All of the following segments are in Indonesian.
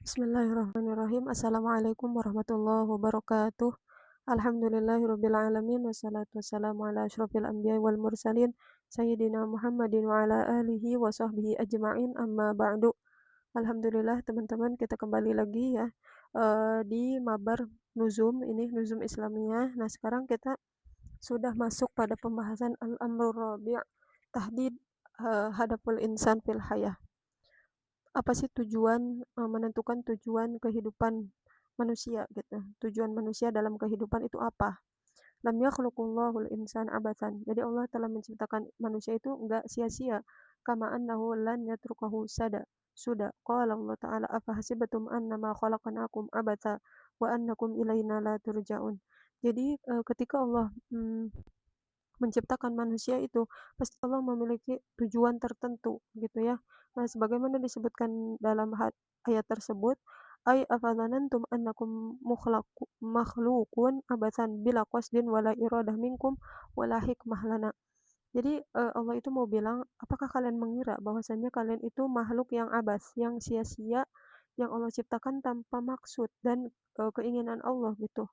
Bismillahirrahmanirrahim. Assalamualaikum warahmatullahi wabarakatuh. Alhamdulillahirrabbilalamin. Wassalatu wassalamu ala asyrafil anbiya wal mursalin. Sayyidina Muhammadin wa ala alihi wa sahbihi ajma'in amma ba'du. Alhamdulillah teman-teman, kita kembali lagi ya di mabar Nuzum, ini Nuzum Islamiyah. Nah sekarang kita sudah masuk pada pembahasan Al-Amrul Rabi' Tahdid Hadaful Insan fil Hayah. Apa sih tujuan, menentukan tujuan kehidupan manusia gitu. Tujuan manusia dalam kehidupan itu apa? Lam yakhluqullahul insan abatsan. Jadi Allah telah menciptakan manusia itu enggak sia-sia. Kama annahu lan yatrukahu sudah. Qala Allah Ta'ala afahasibatum annama khalaqnakum abatsa wa annakum ilaina la turja'un. Jadi ketika Allah menciptakan manusia itu pasti Allah memiliki tujuan tertentu gitu ya. Nah, sebagaimana disebutkan dalam ayat tersebut, ay afalanantum annakum makhluqun abatsan bila qasdin wala iradah minkum wala hikmah lana. Jadi Allah itu mau bilang, apakah kalian mengira bahwasanya kalian itu makhluk yang abas, yang sia-sia, yang Allah ciptakan tanpa maksud dan keinginan Allah gitu,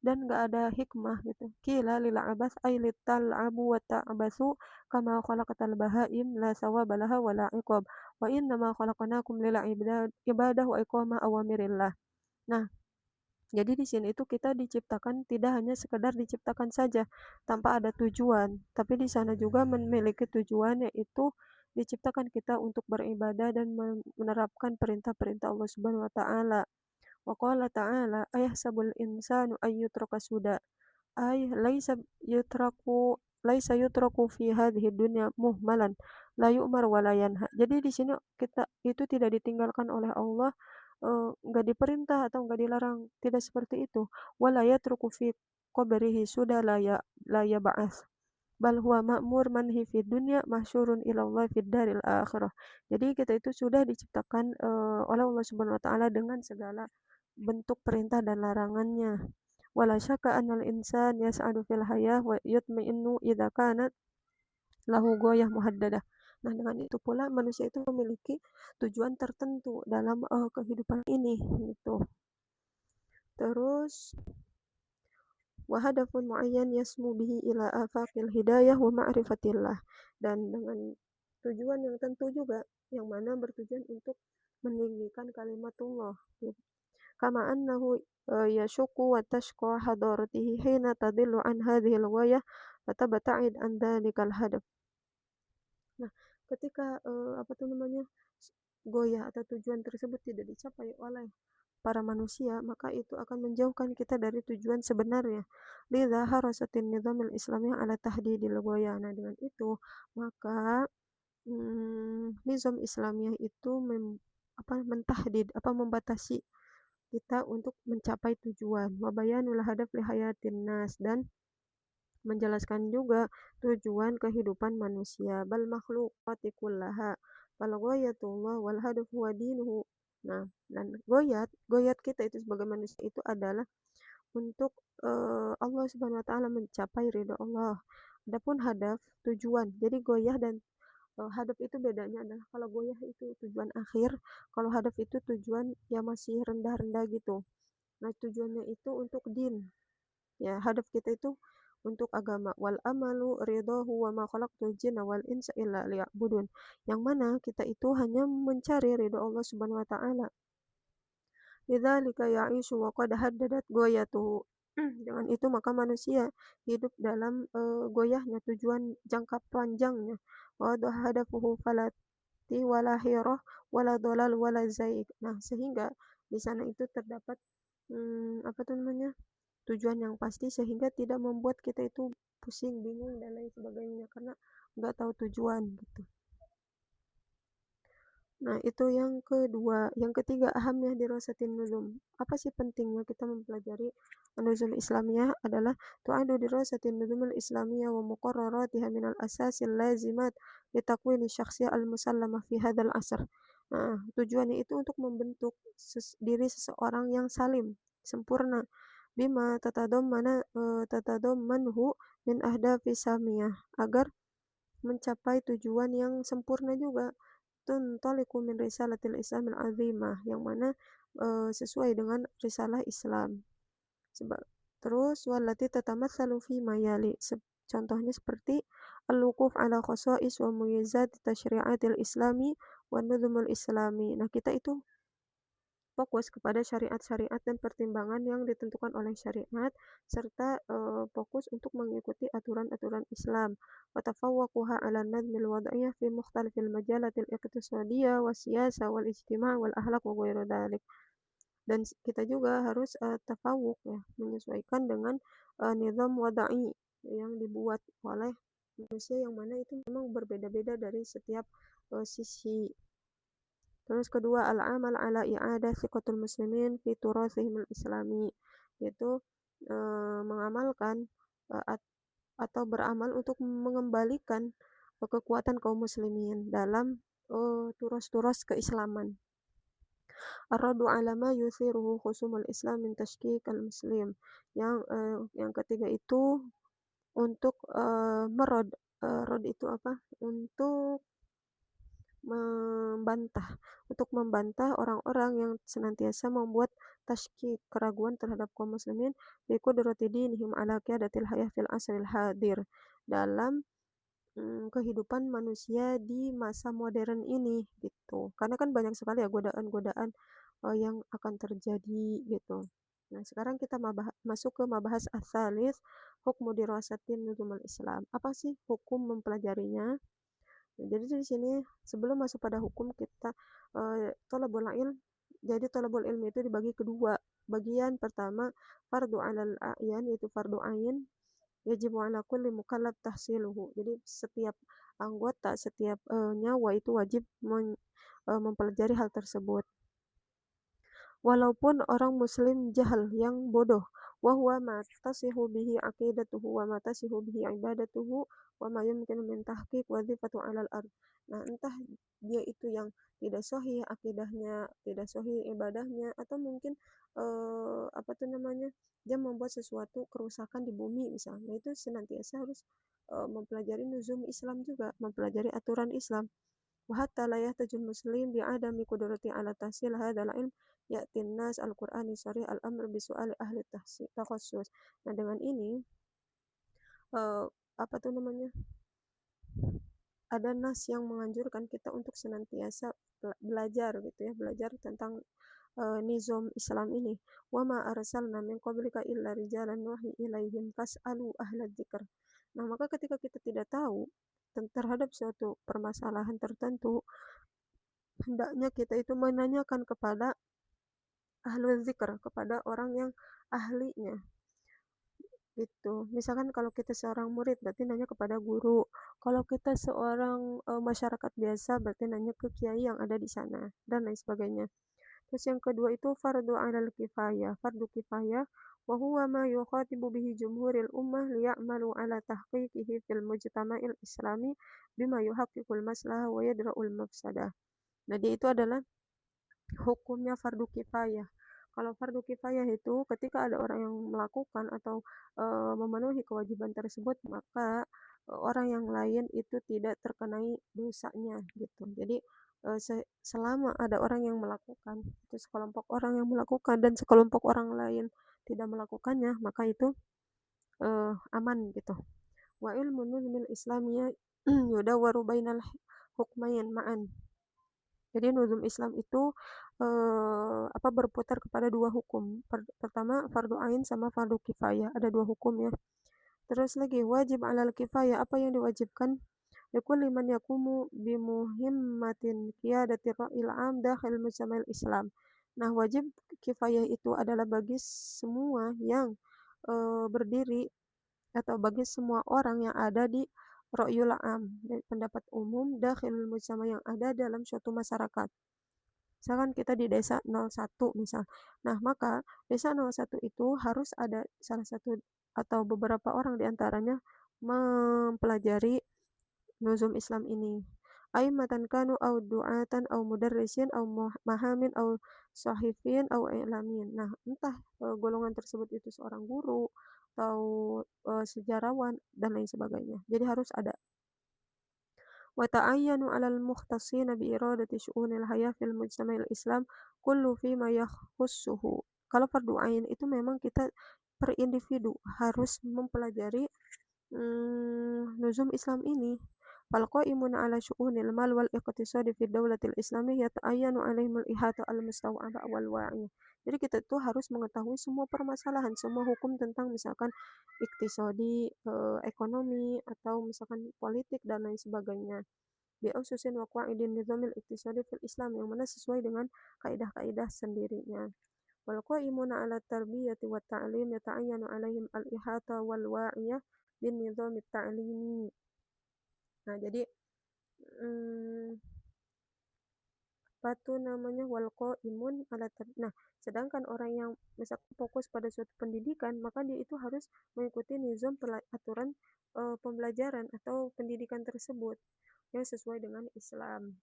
dan nggak ada hikmah gitu. Qila lil abas ay lital'abu wa ta'basu kama khalaqatal bahaim la sawaba laha wa la iqab wa innama khalaqnakum lil ibadah wa iqamah awamirillah. Nah, jadi di sini itu kita diciptakan tidak hanya sekedar diciptakan saja tanpa ada tujuan, tapi di sana juga memiliki tujuan, yaitu diciptakan kita untuk beribadah dan menerapkan perintah-perintah Allah Subhanahu wa taala. Wa qala ta'ala ayahsabul insanu ayyutraka suda ay laisa yutraku fi hadhihi dunya muhmalan la yu'mar wa la yanha. Jadi di sini kita itu tidak ditinggalkan oleh Allah, enggak diperintah atau enggak dilarang, tidak seperti itu. Wala yatruku fi qabrihi suda la yab'ats bal huwa ma'mur manhi fid dunya mahsyurun ila Allah fid daril akhirah. Jadi kita itu sudah diciptakan oleh Allah Subhanahu wa taala dengan segala bentuk perintah dan larangannya. Wala syakka annal insan yas'adu fil hayah wa yutma'innu idza kanat lahu ghayah muhaddadah. Nah, dengan itu pula manusia itu memiliki tujuan tertentu dalam kehidupan ini gitu. Terus wa hadafun muayyan yasmu bihi ila afaqil hidayah wa ma'rifatillah, dan dengan tujuan yang tentu juga yang mana bertujuan untuk meninggikan kalimatullah gitu. Kama annahu yashuqu wa tashqa hadaratihi hina tadillu an hadhil ghayah fatabta'id an dhalikal hadaf. Nah, ketika apa tuh namanya, goyah atau tujuan tersebut tidak dicapai oleh para manusia, maka itu akan menjauhkan kita dari tujuan sebenarnya. Lidza harasatin nizamil islamiyah ala tahdidil ghayah. Nah, dengan itu maka nizam Islamiyah itu mentahdid, membatasi kita untuk mencapai tujuan. Wa bayanul hadaf li hayatin nas, dan menjelaskan juga tujuan kehidupan manusia. Bal makhluqati kullaha. Fal ghayatullah wal hadaf huwa dinuhu. Nah, dan goyat kita itu sebagai manusia itu adalah untuk Allah Subhanahu wa taala, mencapai ridha Allah. Adapun hadaf, tujuan. Jadi goyah dan hadaf itu bedanya adalah kalau goyah itu tujuan akhir, kalau hadaf itu tujuan yang masih rendah-rendah gitu. Nah, tujuannya itu untuk din. Ya, hadaf kita itu untuk agama. Wal amalu ridahu wa ma khalaqtul jinna wal insa illa liya'budun. Yang mana kita itu hanya mencari ridha Allah Subhanahu wa taala. Lidzalika ya'ishu wa qad haddadat ghayatuhu. Dengan itu maka manusia hidup dalam goyahnya, tujuan jangka panjangnya. Wa hadafuhu falati wala hirah wala dolal wala zaik. Nah, sehingga di sana itu terdapat apa tuh namanya, tujuan yang pasti, sehingga tidak membuat kita itu pusing, bingung dan lain sebagainya karena nggak tahu tujuan gitu. Nah, itu yang kedua. Yang ketiga, ahamnya dirasatin nuzum. Apa sih pentingnya kita mempelajari nuzum Islamiyah adalah tu'adu dirasatin nuzumul Islamiyah wa muqarraratiha minal asasil lazimat litakwini syakhsiyah al-musallama fi hadzal asr. Nah, tujuannya itu untuk membentuk diri seseorang yang salim, sempurna, bima tatadammanhu min ahdafi samiyah, agar mencapai tujuan yang sempurna juga. Tuntaliqu min risalatil Islamil azimah, yang mana sesuai dengan risalah Islam. Seba Terus wallati tatamatsalu fima yali, contohnya seperti al-wuquf ala khasa'is wa muyazzat tasyri'atil islami wa nudhumul islami. Nah, kita itu fokus kepada syariat-syariat dan pertimbangan yang ditentukan oleh syariat, serta fokus untuk mengikuti aturan-aturan Islam. Wa tafawwaquha 'ala nadmil wad'iyah fi mukhtalifil majalatil iqtisadiyah was-siyasah wal ijtima' wal akhlaq wa ghairu dzalik. Dan kita juga harus tafawuk ya, menyesuaikan dengan nizam wada'i yang dibuat oleh manusia, yang mana itu memang berbeda-beda dari setiap sisi. Terus kedua, al-amal ala i'adah thiqatul muslimin fi turathihim islami, yaitu mengamalkan atau beramal untuk mengembalikan kekuatan kaum muslimin dalam turas-turas keislaman. Ar-raddu 'ala ma yuthiruhu khusumul Islam min tashkik al-muslim. Yang ketiga itu untuk rad itu apa? Untuk membantah orang-orang yang senantiasa membuat tashkik, keraguan terhadap kaum muslimin fi qudrati dinihim 'ala qiyadatil hayah fil asril hadir, dalam kehidupan manusia di masa modern ini gitu. Karena kan banyak sekali ya godaan-godaan yang akan terjadi gitu. Nah, sekarang kita masuk ke mabahas asalis hukmu dirasatin nuzumul Islam. Apa sih hukum mempelajarinya? Nah, jadi di sini sebelum masuk pada hukum, kita thalabul ilm. Jadi thalabul ilmi itu dibagi kedua. Bagian pertama fardu 'alal a'yan, yaitu fardu ain, yajib 'ala kulli mukallaf tahsiluhu. Jadi setiap anggota, setiap nyawa itu wajib mempelajari hal tersebut. Walaupun orang muslim jahal yang bodoh, wa huwa ma tasihu bihi aqidatuhu wa ma tasihu bihi ibadatuhu wa ma yumkinu min tahqiq wadhifatu 'alal ard. Nah, entah dia itu yang tidak sahih akidahnya, tidak sahih ibadahnya, atau mungkin apa tuh namanya, dia membuat sesuatu kerusakan di bumi misalnya. Nah, itu senantiasa harus mempelajari nuzum Islam juga, mempelajari aturan Islam. وحتى لا يحتج المسلم بعدم قدرته على تحصيل هذا العلم يأتي الناس القرآن صريح الأمر بسؤال أهل التخصص. Nah, dengan ini apa tuh namanya, ada nas yang menganjurkan kita untuk senantiasa belajar gitu ya, belajar tentang nizam Islam ini. Wa ma arsalna min qablika illa rijalan nuhi ilaihim fas'alu ahla dzikr. Nah, maka ketika kita tidak tahu terhadap suatu permasalahan tertentu, hendaknya kita itu menanyakan kepada ahlul zikr, kepada orang yang ahlinya gitu. Misalkan kalau kita seorang murid berarti nanya kepada guru. Kalau kita seorang masyarakat biasa berarti nanya ke kiai yang ada di sana dan lain sebagainya. Terus yang kedua itu fardu 'alal kifayah. Fardu kifayah wa huwa ma yukhatibu bihi jumhuril ummah liya'malu 'ala tahqiqihi fil mujtama'il islami bima yuhaqqiqul maslahah wa yadra'ul mafsadah. Nah, dia itu adalah hukumnya fardu kifayah. Kalau fardu kifayah itu ketika ada orang yang melakukan atau memenuhi kewajiban tersebut, maka orang yang lain itu tidak terkenai dosanya gitu. Jadi selama ada orang yang melakukan, itu sekelompok orang yang melakukan dan sekelompok orang lain tidak melakukannya, maka itu aman gitu. Wa ilmu nuzmil islamiyah yudawwaru bainal hukmain ma'an. Jadi nuzum Islam itu berputar kepada dua hukum. Pertama fardu ain sama fardu kifayah. Ada dua hukum ya. Terus lagi wajib alal kifayah, apa yang diwajibkan? Likulli man yakumu bimuhimmatin qiyadati ra'il 'am dakhil mujtama'il Islam. Nah, wajib kifayah itu adalah bagi semua yang berdiri, atau bagi semua orang yang ada di ra'yul 'am, pendapat umum, dakhil mujtama, yang ada dalam suatu masyarakat. Misalkan kita di desa 01 misal. Nah, maka desa 01 itu harus ada salah satu atau beberapa orang di antaranya mempelajari nuzum Islam ini. Aimatan kanu au du'atan au mudarrisin au mahamin au sahifin au i'lamin. Nah, entah golongan tersebut itu seorang guru atau sejarawan dan lain sebagainya. Jadi harus ada. وتعين على المختصين بإرادة شؤون الحياة في المجتمع الإسلام kullu fima yakhussuhu. Kalau fardu ain itu memang kita per individu harus mempelajari nuzum Islam ini. Fal qaimun ala syu'unil mal wal iqtisadi fid daulatil islamiyyah ta'ayyanu alaihimul ihata al mustaw'aba wal wa'iyah. Jadi kita tuh harus mengetahui semua permasalahan, semua hukum tentang misalkan iktisadi, ekonomi atau misalkan politik dan lain sebagainya. Bi ususin wa qawaidin nizamil iktisadi fil Islam yang mana sesuai dengan kaidah-kaidah sendirinya. Wal qaimuna ala tarbiyati wat ta'lim yata'ayyanu alaihim al ihata wal wa'iyah bin nizamit ta'limi. Nah, jadi apa tuh namanya wal qaimun ala nah, sedangkan orang yang misalkan fokus pada suatu pendidikan, maka dia itu harus mengikuti nizam aturan pembelajaran atau pendidikan tersebut yang sesuai dengan Islam.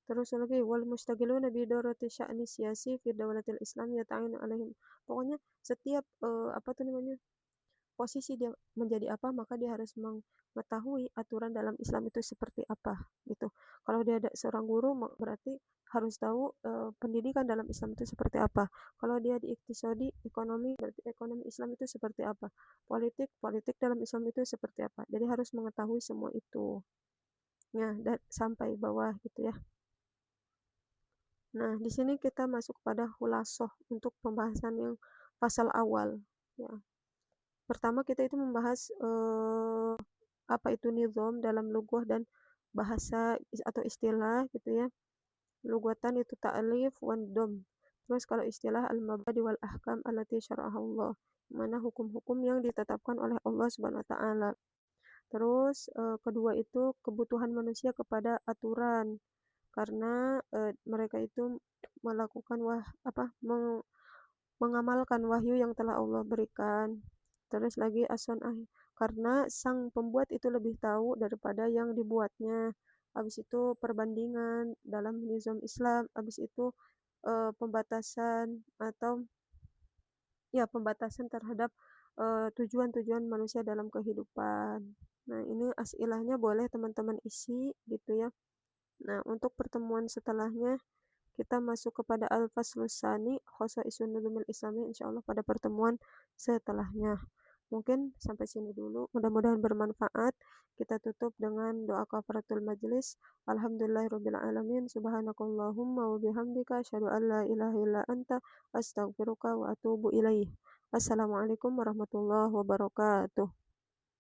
Terus lagi wal mustaqiluna bi darati sya'ni siyasi fi dawlatil Islam yata'inu alaihim. Pokoknya setiap apa tuh namanya posisi dia menjadi apa, maka dia harus mengetahui aturan dalam Islam itu seperti apa, gitu. Kalau dia ada seorang guru, berarti harus tahu pendidikan dalam Islam itu seperti apa. Kalau dia di iktisadi, ekonomi, berarti ekonomi Islam itu seperti apa. Politik, politik dalam Islam itu seperti apa. Jadi harus mengetahui semua itu. Ya, dan sampai bawah gitu ya. Nah, di sini kita masuk pada khulasoh untuk pembahasan yang pasal awal. Ya. Pertama kita itu membahas apa itu nizam dalam lughah dan bahasa atau istilah gitu ya. Lughatan itu ta'lif wan dom. Terus kalau istilah al-mabadi wal ahkam allati syara'aha Allah. Mana hukum-hukum yang ditetapkan oleh Allah Subhanahu wa taala. Terus kedua itu kebutuhan manusia kepada aturan karena mereka itu melakukan mengamalkan wahyu yang telah Allah berikan. Terus lagi karena sang pembuat itu lebih tahu daripada yang dibuatnya. Habis itu perbandingan dalam nizam Islam, habis itu pembatasan atau ya pembatasan terhadap tujuan-tujuan manusia dalam kehidupan. Nah, ini asilahnya boleh teman-teman isi gitu ya. Nah, untuk pertemuan setelahnya kita masuk kepada Al-Faslus Tsani, Khosaisun Nuzumil Islami insyaallah pada pertemuan setelahnya. Mungkin sampai sini dulu. Mudah-mudahan bermanfaat. Kita tutup dengan doa kafaratul majlis. Alhamdulillahirabbil alamin. Subhanakallahumma wa bihamdika asyhadu an la ilaha illa anta astaghfiruka wa atubu ilaih. Assalamualaikum warahmatullahi wabarakatuh.